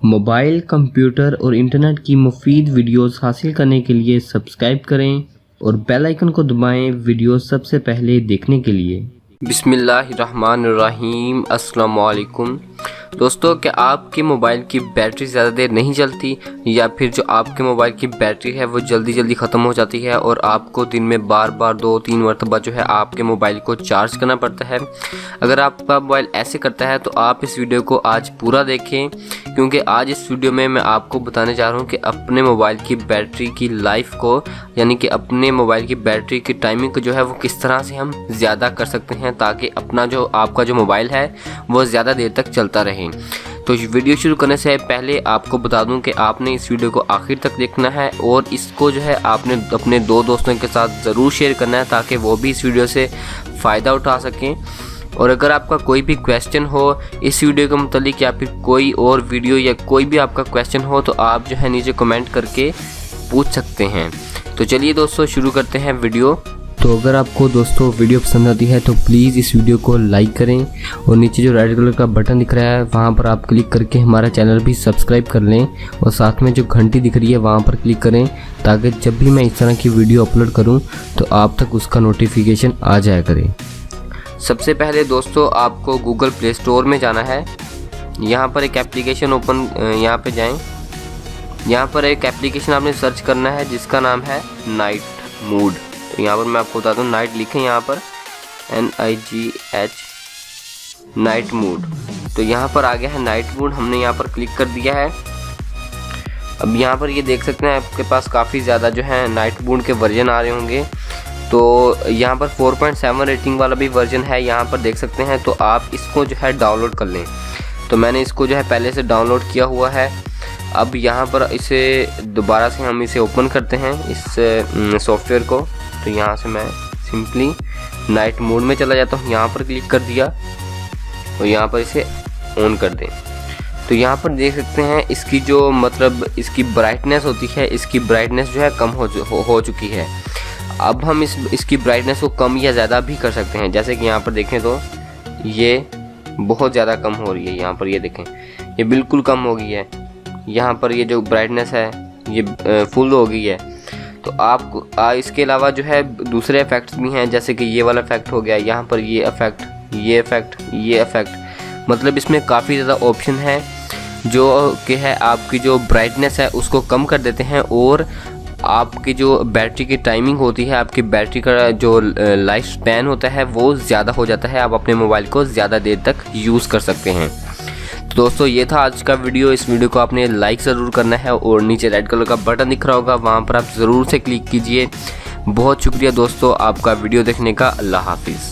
Mobile, computer और internet की मुफीद वीडियोस हासिल करने के लिए सब्सक्राइब करें और बेल आइकन को दबाएं वीडियोस सबसे पहले देखने के लिए। बिस्मिल्लाहिर्रहमानिर्रहीम। अस्सलाम वालेकुम दोस्तों, क्या आपके मोबाइल की बैटरी ज़्यादा देर नहीं चलती या फिर जो आपके मोबाइल की बैटरी है वो जल्दी ख़त्म हो जाती है और आपको दिन में बार 2-3 मरतबा जो है आपके मोबाइल को चार्ज करना पड़ता है? अगर आपका मोबाइल ऐसे करता है तो आप इस वीडियो को आज पूरा देखें, क्योंकि आज इस वीडियो में मैं आपको बताने जा रहा हूँ कि अपने मोबाइल की बैटरी की लाइफ को, यानी कि अपने मोबाइल की बैटरी की टाइमिंग को जो है वो किस तरह से हम ज़्यादा कर सकते हैं ताकि अपना जो आपका जो मोबाइल है वो ज़्यादा देर तक चलता रहे। तो वीडियो शुरू करने से पहले आपको बता दूं कि आपने इस वीडियो को आखिर तक देखना है और इसको जो है आपने अपने 2 दोस्तों के साथ ज़रूर शेयर करना है ताकि वो भी इस वीडियो से फ़ायदा उठा सकें। और अगर आपका कोई भी क्वेश्चन हो इस वीडियो के मुतालिक या फिर कोई और वीडियो या कोई भी आपका क्वेश्चन हो तो आप जो है नीचे कमेंट करके पूछ सकते हैं। तो चलिए दोस्तों शुरू करते हैं वीडियो। तो अगर आपको दोस्तों वीडियो पसंद आती है तो प्लीज़ इस वीडियो को लाइक करें और नीचे जो रेड कलर का बटन दिख रहा है वहाँ पर आप क्लिक करके हमारा चैनल भी सब्सक्राइब कर लें और साथ में जो घंटी दिख रही है वहाँ पर क्लिक करें ताकि जब भी मैं इस तरह की वीडियो अपलोड करूँ तो आप तक उसका नोटिफिकेशन आ जाया करे। सबसे पहले दोस्तों आपको गूगल प्ले स्टोर में जाना है। यहाँ पर एक एप्लीकेशन ओपन, यहाँ पे जाएं। यहाँ पर एक एप्लीकेशन आपने सर्च करना है जिसका नाम है नाइट मूड। तो यहाँ पर मैं आपको बता दूँ, नाइट लिखें यहाँ पर NIGH नाइट मूड। तो यहाँ पर आ गया है नाइट मूड, हमने यहाँ पर क्लिक कर दिया है। अब यहाँ पर ये देख सकते हैं आपके पास काफ़ी ज़्यादा जो है नाइट मूड के वर्जन आ रहे होंगे। तो यहाँ पर 4.7 रेटिंग वाला भी वर्जन है, यहाँ पर देख सकते हैं। तो आप इसको जो है डाउनलोड कर लें। तो मैंने इसको जो है पहले से डाउनलोड किया हुआ है। अब यहाँ पर इसे दोबारा से हम इसे ओपन करते हैं इस सॉफ्टवेयर को। तो यहाँ से मैं सिंपली नाइट मोड में चला जाता हूँ, यहाँ पर क्लिक कर दिया और यहाँ पर इसे ऑन कर दें। तो यहाँ पर देख सकते हैं इसकी जो मतलब इसकी ब्राइटनेस होती है, इसकी ब्राइटनेस जो है कम हो चुकी है। अब हम इसकी ब्राइटनेस को कम या ज़्यादा भी कर सकते हैं। जैसे कि यहाँ पर देखें तो ये बहुत ज़्यादा कम हो रही है, यहाँ पर ये देखें ये बिल्कुल कम हो गई है। यहाँ पर ये जो ब्राइटनेस है ये फुल हो गई है। तो आप इसके अलावा जो है दूसरे इफ़ेक्ट्स भी हैं, जैसे कि ये वाला इफ़ेक्ट हो गया, यहाँ पर ये इफ़ेक्ट, ये इफ़ेक्ट, ये इफ़ेक्ट, मतलब इसमें काफ़ी ज़्यादा ऑप्शन है जो कि है आपकी जो ब्राइटनेस है उसको कम कर देते हैं और आपकी जो बैटरी की टाइमिंग होती है, आपकी बैटरी का जो लाइफ स्पैन होता है वो ज़्यादा हो जाता है। आप अपने मोबाइल को ज़्यादा देर तक यूज़ कर सकते हैं। तो दोस्तों ये था आज का वीडियो। इस वीडियो को आपने लाइक ज़रूर करना है और नीचे रेड कलर का बटन दिख रहा होगा वहाँ पर आप ज़रूर से क्लिक कीजिए। बहुत शुक्रिया दोस्तों आपका वीडियो देखने का। अल्लाह हाफिज़।